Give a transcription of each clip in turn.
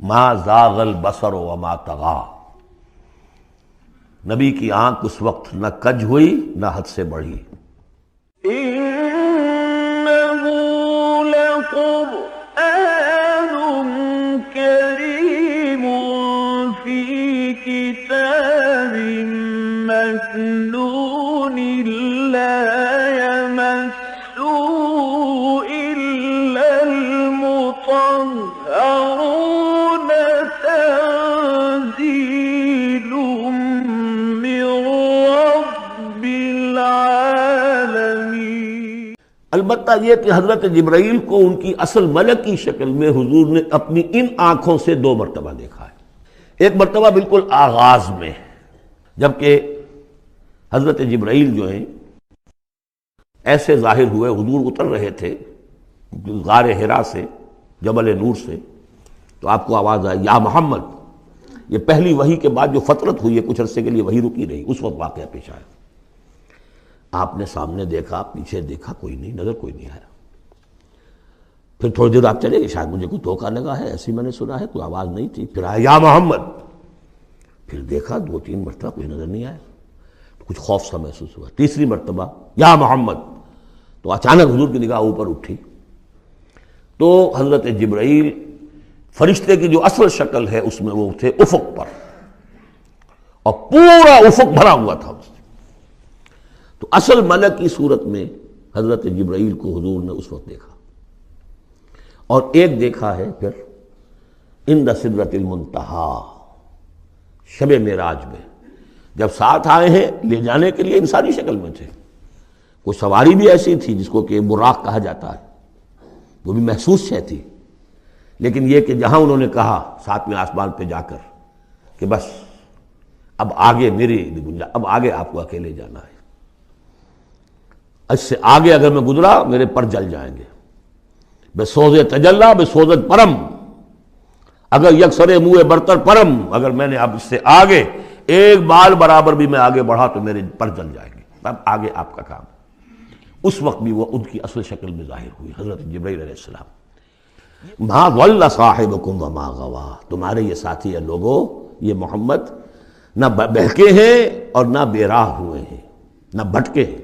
ما زاغ البصر وما طغى، نبی کی آنکھ اس وقت نہ کج ہوئی نہ حد سے بڑھی۔ إنه لقرآن كريم في كتاب مكنون لا يمسه إلا المطهرون تنزيل من رب العالمين۔ البتہ یہ کہ حضرت جبرائیل کو ان کی اصل ملکی شکل میں حضور نے اپنی ان آنکھوں سے 2 مرتبہ دیکھا ہے۔ ایک مرتبہ بالکل آغاز میں، جبکہ حضرت جبرائیل جو ہیں ایسے ظاہر ہوئے، حضور اتر رہے تھے غار حرا سے، جبل نور سے، تو آپ کو آواز آئی یا محمد۔ یہ پہلی وحی کے بعد جو فترت ہوئی ہے، کچھ عرصے کے لیے وحی رکی رہی، اس وقت واقعہ پیش آیا۔ آپ نے سامنے دیکھا، پیچھے دیکھا، کوئی نہیں، نظر کوئی نہیں آیا۔ پھر تھوڑی دیر آپ چلے گئے، شاید مجھے کوئی دھوکہ لگا ہے، ایسی میں نے سنا ہے، کوئی آواز نہیں تھی۔ پھر آیا یا محمد، پھر دیکھا 2-3 مرتبہ کوئی نظر نہیں آیا، کچھ خوف سا محسوس ہوا۔ تیسری مرتبہ یا محمد، تو اچانک حضور کی نگاہ اوپر اٹھی، تو حضرت جبرائیل فرشتے کی جو اصل شکل ہے اس میں وہ تھے افق پر، اور پورا افق بھرا ہوا تھا اس سے۔ تو اصل ملک کی صورت میں حضرت جبرائیل کو حضور نے اس وقت دیکھا، اور ایک دیکھا ہے پھر عند سدرۃ المنتہا، شب معراج میں، جب ساتھ آئے ہیں لے جانے کے لیے انسانی شکل میں تھے۔ کوئی سواری بھی ایسی تھی جس کو کہ براق کہا جاتا ہے، وہ بھی محسوس شے تھی، لیکن یہ کہ جہاں انہوں نے کہا 7ویں آسمان پہ جا کر کہ بس اب آگے میری گنجائش، اب آگے آپ کو اکیلے جانا ہے، اس سے آگے اگر میں گزرا میرے پر جل جائیں گے، بے سوز تجلا بے سوزت پرم، اگر یکسر منہ برتر پرم، اگر میں نے اب اس سے آگے ایک بال برابر بھی میں آگے بڑھا تو میرے پر جل جائیں گے، اب آگے آپ کا کام۔ اس وقت بھی وہ ان کی اصل شکل میں ظاہر ہوئی حضرت جبرائیل علیہ السلام۔ ما ضل صاحبکم وما غوا، تمہارے یہ ساتھی ہے لوگوں، یہ محمد نہ بہکے ہیں اور نہ بے راہ ہوئے ہیں، نہ بھٹکے ہیں۔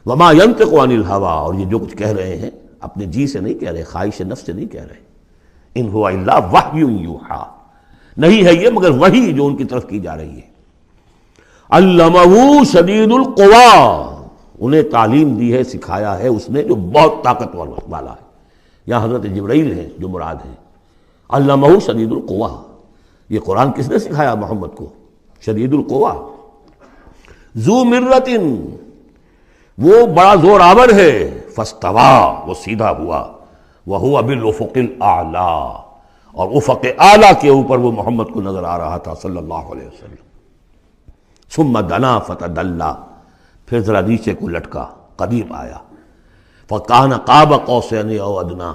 وما ينطق عن الهوى، اور یہ جو کچھ کہہ رہے ہیں اپنے جی سے نہیں کہہ رہے، خواہش نفس سے نہیں کہہ رہے، ان هو الا وحی یوحی، نہیں ہے یہ مگر وحی جو ان کی طرف کی جا رہی ہے۔ علمہ شدید القوی، انہیں تعلیم دی ہے، سکھایا ہے اس نے جو بہت طاقت والا ہے۔ یہاں حضرت جبرائیل ہیں جو مراد ہیں۔ علمہ شدید القوی، یہ قرآن کس نے سکھایا محمد کو؟ شدید القوی، ذو مرۃ، وہ بڑا زور آور ہے، فاستوی، وہ سیدھا ہوا، وہو بالافق الاعلی، اور افق اعلیٰ کے اوپر وہ محمد کو نظر آ رہا تھا صلی اللہ علیہ وسلم۔ ثم دنا فتدلی، پھر ذرا نیچے کو لٹکا، قریب آیا، فکان قاب قوسین او ادنیٰ،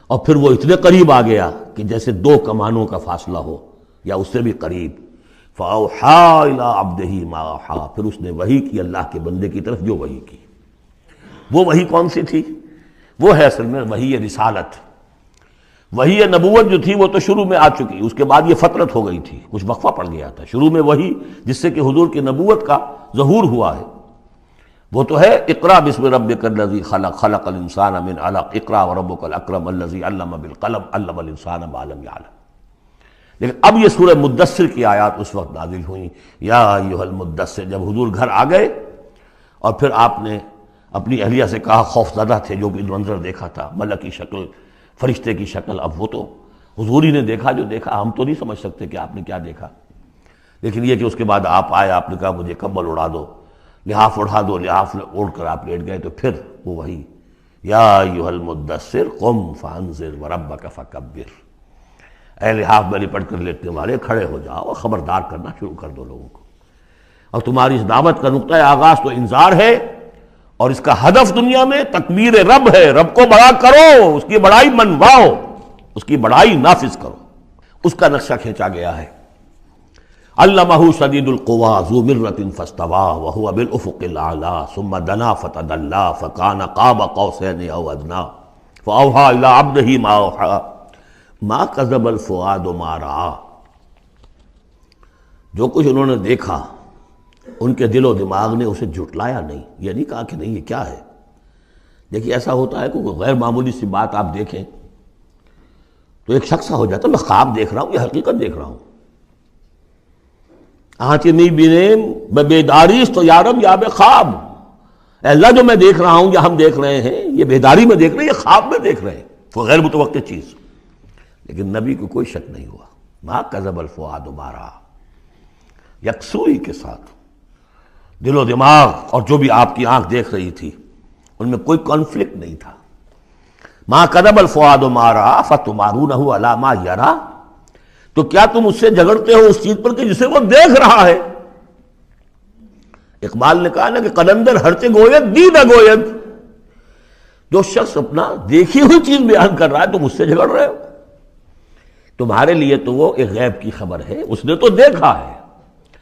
اور پھر وہ اتنے قریب آ گیا کہ جیسے 2 کمانوں کا فاصلہ ہو یا اس سے بھی قریب۔ فاوحی الی عبدہ ما اوحی، پھر اس نے وحی کی اللہ کے بندے کی طرف جو وحی کی۔ وہ وحی کون سی تھی؟ وہ ہے اصل میں وحی رسالت، وحی نبوت جو تھی وہ تو شروع میں آ چکی، اس کے بعد یہ فترت ہو گئی تھی، کچھ وقفہ پڑ گیا تھا۔ شروع میں وحی جس سے کہ حضور کی نبوت کا ظہور ہوا ہے وہ تو ہے اقرا بسم ربک الذی خلق، خلق الانسان من علق، اقرا وربک الاکرم الذی علم بالقلم، علم الانسان ما لم یعلم۔ لیکن اب یہ سورہ مدثر کی آیات اس وقت نازل ہوئیں، یا ایھا المدثر، جب حضور گھر آ گئے اور پھر آپ نے اپنی اہلیہ سے کہا، خوف زدہ تھے، جو بھی منظر دیکھا تھا، ملک کی شکل، فرشتے کی شکل، اب وہ تو حضور ہی نے دیکھا جو دیکھا، ہم تو نہیں سمجھ سکتے کہ آپ نے کیا دیکھا، لیکن یہ کہ اس کے بعد آپ آئے، آپ نے کہا مجھے کمبل اڑا دو، لحاف اڑا دو، لحاف اوڑھ کر آپ لیٹ گئے، تو پھر وہ وہی یا ایھا المدثر قم فانذر وربک فکبر، اے لحاف میں لپٹ کر لیٹنے والے کھڑے ہو جاؤ اور خبردار کرنا شروع کر دو لوگوں کو۔ اور تمہاری اس دعوت کا نقطہ آغاز تو انذار ہے، اور اس کا ہدف دنیا میں تکبیر رب ہے، رب کو بڑا کرو، اس کی بڑائی منواؤ، اس کی بڑائی نافذ کرو، اس کا نقشہ کھینچا گیا ہے۔ علمہ شدید القوی ذو مرۃ فاستوی وہو بالافق الاعلی ثم دنا فتدلی فکان قاب قوسین او ادنیٰ فاوحی الی عبدہ ما اوحی ما کذب الفؤاد ما رأى، جو کچھ انہوں نے دیکھا ان کے دل و دماغ نے اسے جھٹلایا نہیں، یہ نہیں کہا کہ نہیں یہ کیا ہے۔ دیکھیے ایسا ہوتا ہے کہ کوئی غیر معمولی سی بات آپ دیکھیں تو ایک شخص ہو جاتا ہے میں خواب دیکھ رہا ہوں یا حقیقت دیکھ رہا ہوں۔ آنچہ نہیں بینے میں بیداریست تو یارب یا بے خواب، اے اللہ جو میں دیکھ رہا ہوں یا ہم دیکھ رہے ہیں یہ بیداری میں دیکھ رہے ہیں، یہ خواب میں دیکھ رہے ہیں، وہ غیر متوقع چیز۔ لیکن نبی کو کوئی شک نہیں ہوا، ما کذب الفؤاد ما رأى، یکسوئی کے ساتھ دل و دماغ اور جو بھی آپ کی آنکھ دیکھ رہی تھی ان میں کوئی کانفلکٹ نہیں تھا۔ ما کذب الفؤاد ما رأى فتمارونہ علی ما یری، تو کیا تم اس سے جھگڑتے ہو اس چیز پر کہ جسے وہ دیکھ رہا ہے؟ اقبال نے کہا نا کہ قلندر ہرچے گوید دید گوید، جو شخص اپنا دیکھی ہوئی چیز بیان کر رہا ہے تم اس سے جھگڑ رہے ہو، تمہارے لیے تو وہ ایک غیب کی خبر ہے، اس نے تو دیکھا ہے۔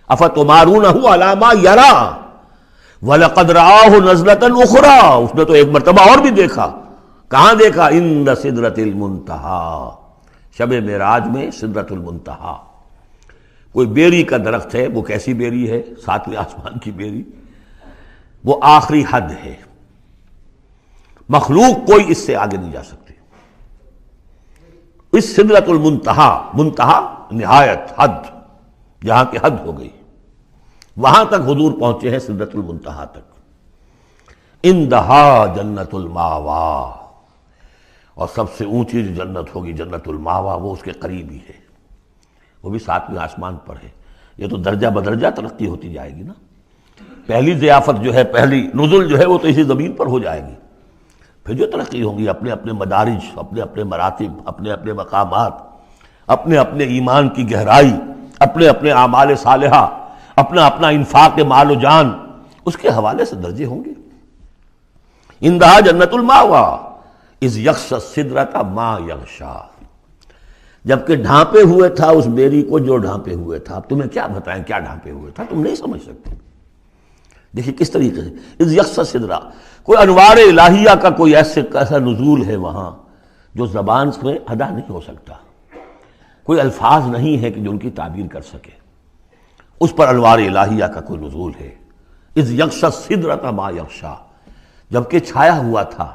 افتمارونہ علی ما یری وَلَقَدْ رَآهُ نَزْلَةً أُخْرَىٰ، اس نے تو ایک مرتبہ اور بھی دیکھا۔ کہاں دیکھا؟ عند سدرۃ المنتہیٰ، شب معراج میں سدرۃ المنتہیٰ۔ کوئی بیری کا درخت ہے، وہ کیسی بیری ہے؟ ساتویں آسمان کی بیری، وہ آخری حد ہے، مخلوق کوئی اس سے آگے نہیں جا سکتی۔ اس سدرۃ المنتہیٰ، منتہا نہایت، حد، جہاں کی حد ہو گئی، وہاں تک حضور پہنچے ہیں، سدرۃ المنتہیٰ تک۔ اندہا جنت الماوا، اور سب سے اونچی جو جنت ہوگی جنت الماوا، وہ اس کے قریب ہی ہے، وہ بھی ساتویں آسمان پر ہے۔ یہ تو درجہ بدرجہ ترقی ہوتی جائے گی نا، پہلی ضیافت جو ہے، پہلی نزل جو ہے وہ تو اسی زمین پر ہو جائے گی، پھر جو ترقی ہوگی اپنے اپنے مدارج، اپنے اپنے مراتب، اپنے اپنے مقامات، اپنے اپنے ایمان کی گہرائی، اپنے اپنے اعمال صالحہ، اپنا اپنا انفاق مال و جان، اس کے حوالے سے درجے ہوں گے۔ اندہا جنت الماوا اذ یغشی السدرۃ ما یغشی، جبکہ ڈھانپے ہوئے تھا اس بیری کو جو ڈھانپے ہوئے تھا۔ اب تمہیں کیا بتائیں کیا ڈھانپے ہوئے تھا، تم نہیں سمجھ سکتے۔ دیکھیے کس طریقے سے اذ یغشی السدرۃ، کوئی انوار الہیہ کا کوئی ایسا نزول ہے وہاں جو زبان میں ادا نہیں ہو سکتا، کوئی الفاظ نہیں ہے کہ جو ان کی تعبیر کر سکے، اس پر انوار الہیہ کا کوئی نزول ہے۔ اذ یغشی السدرۃ ما یغشی، جبکہ چھایا ہوا تھا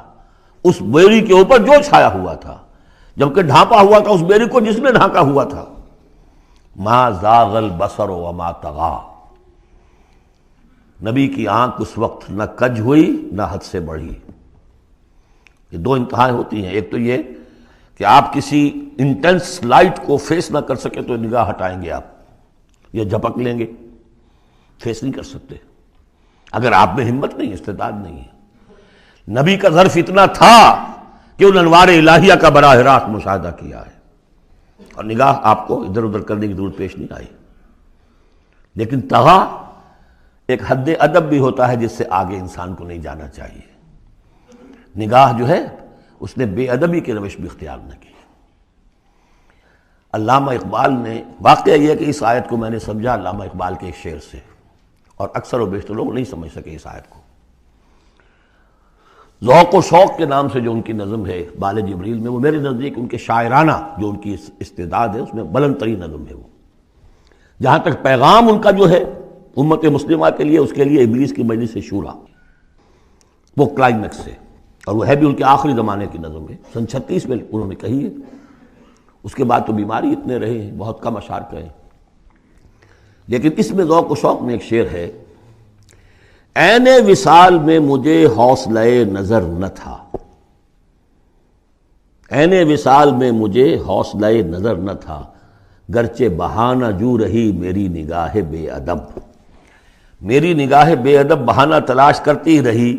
اس بیری کے اوپر جو چھایا ہوا تھا، جبکہ ڈھانپا ہوا تھا اس بیری کو جس نے ڈھانکا ہوا تھا۔ ما زاغ البصر وما طغی، نبی کی آنکھ اس وقت نہ کج ہوئی نہ حد سے بڑھی۔ یہ دو انتہائیں ہوتی ہیں، ایک تو یہ کہ آپ کسی انٹینس لائٹ کو فیس نہ کر سکے تو نگاہ ہٹائیں گے آپ، یہ جھپک لیں گے، فیس نہیں کر سکتے اگر آپ میں ہمت نہیں، استعداد نہیں ہے۔ نبی کا ظرف اتنا تھا کہ ان انوار الہیہ کا براہ راست مشاہدہ کیا ہے، اور نگاہ آپ کو ادھر ادھر کرنے کی ضرورت پیش نہیں آئی۔ لیکن طغا ایک حد ادب بھی ہوتا ہے جس سے آگے انسان کو نہیں جانا چاہیے۔ نگاہ جو ہے اس نے بے ادبی کی روش بھی اختیار نہ کی۔ علامہ اقبال نے، واقعہ یہ ہے کہ اس آیت کو میں نے سمجھا علامہ اقبال کے ایک شعر سے، اور اکثر و بیشتر لوگ نہیں سمجھ سکے اس آیت کو۔ ذوق و شوق کے نام سے جو ان کی نظم ہے بال جبریل میں، وہ میرے نزدیک ان کے شاعرانہ جو ان کی استعداد ہے اس میں بلند ترین نظم ہے وہ۔ جہاں تک پیغام ان کا جو ہے امت مسلمہ کے لیے، اس کے لیے ابلیس کی مجلس شورا، وہ کلائمیکس ہے، اور وہ ہے بھی ان کے آخری زمانے کی نظم ہے، سن 36 میں انہوں نے کہی ہے۔ اس کے بعد تو بیماری اتنے رہے ہیں، بہت کم اشعار کہے، لیکن اس میں ذوق و شوق میں ایک شعر ہے: عین وصال میں مجھے حوصلہ نظر نہ تھا، عین وصال میں مجھے حوصلہ نظر نہ تھا، گرچہ بہانہ جو رہی میری نگاہ بے ادب، میری نگاہ بے ادب بہانہ تلاش کرتی رہی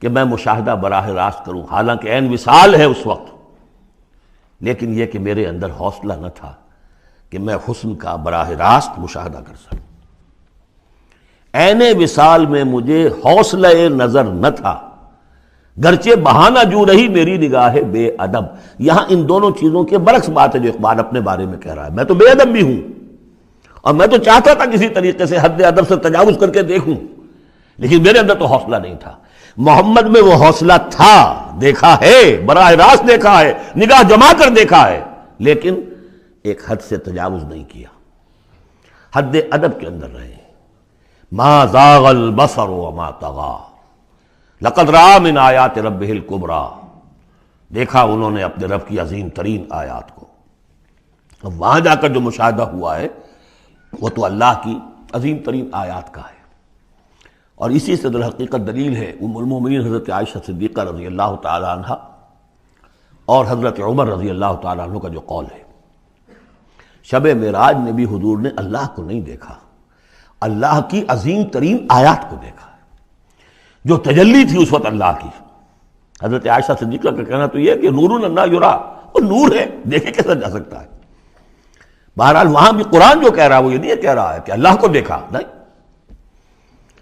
کہ میں مشاہدہ براہ راست کروں، حالانکہ عین وصال ہے اس وقت، لیکن یہ کہ میرے اندر حوصلہ نہ تھا کہ میں حسن کا براہ راست مشاہدہ کر سکوں۔ عین وصال میں مجھے حوصلہ نظر نہ تھا، گرچہ بہانہ جو رہی میری نگاہ بے ادب۔ یہاں ان دونوں چیزوں کے برعکس بات ہے جو اقبال اپنے بارے میں کہہ رہا ہے۔ میں تو بے ادب بھی ہوں، اور میں تو چاہتا تھا کسی طریقے سے حد ادب سے تجاوز کر کے دیکھوں، لیکن میرے اندر تو حوصلہ نہیں تھا۔ محمد میں وہ حوصلہ تھا، دیکھا ہے، براہ راست دیکھا ہے، نگاہ جما کر دیکھا ہے، لیکن ایک حد سے تجاوز نہیں کیا، حد ادب کے اندر رہے۔ ما زاغ البصر وما طغى لقد رأى من آیات ربہ الکبریٰ، دیکھا انہوں نے اپنے رب کی عظیم ترین آیات کو۔ اب وہاں جا کر جو مشاہدہ ہوا ہے وہ تو اللہ کی عظیم ترین آیات کا ہے، اور اسی سے در حقیقت دلیل ہے ام المومنین حضرت عائشہ صدیقہ رضی اللہ تعالی عنہ اور حضرت عمر رضی اللہ تعالی عنہ کا جو قول ہے۔ شب معراج میں بھی حضور نے اللہ کو نہیں دیکھا، اللہ کی عظیم ترین آیات کو دیکھا، جو تجلی تھی اس وقت اللہ کی۔ حضرت عائشہ صدیقہ کا کہنا تو یہ ہے کہ نور لا یرا، وہ نور ہے، دیکھے کیسا جا سکتا ہے۔ بہرحال وہاں بھی قرآن جو کہہ رہا ہے وہ یہ نہیں کہہ رہا ہے کہ اللہ کو دیکھا، نہیں۔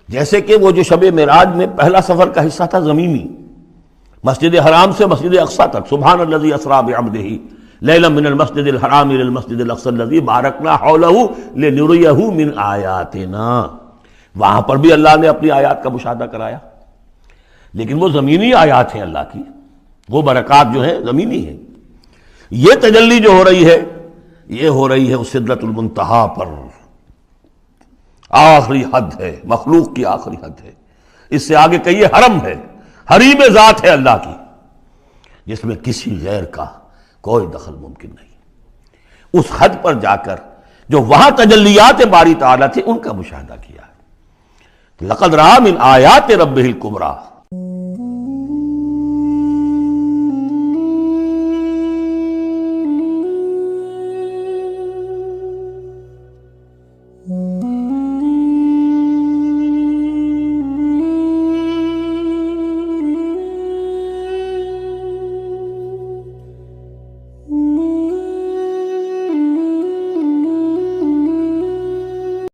جیسے کہ وہ جو شب معراج میں پہلا سفر کا حصہ تھا زمینی، مسجد حرام سے مسجد اقصیٰ تک، سبحان الذی اسریٰ بعبدہ لیلا من المسجد الحرام الى المسجد الاقصی الذی بارکنا حولہ لنریہ من آیاتنا، وہاں پر بھی اللہ نے اپنی آیات کا مشاہدہ کرایا، لیکن وہ زمینی آیات ہیں اللہ کی، وہ برکات جو ہیں زمینی ہیں۔ یہ تجلی جو ہو رہی ہے یہ ہو رہی ہے اس سدرۃ المنتہا پر، آخری حد ہے، مخلوق کی آخری حد ہے۔ اس سے آگے کہیے حرم ہے، حریم ذات ہے اللہ کی، جس میں کسی غیر کا کوئی دخل ممکن نہیں۔ اس حد پر جا کر جو وہاں تجلیات باری تعالیٰ تھے ان کا مشاہدہ کیا ہے۔ لقد رأى من آیات ربہ الکبریٰ،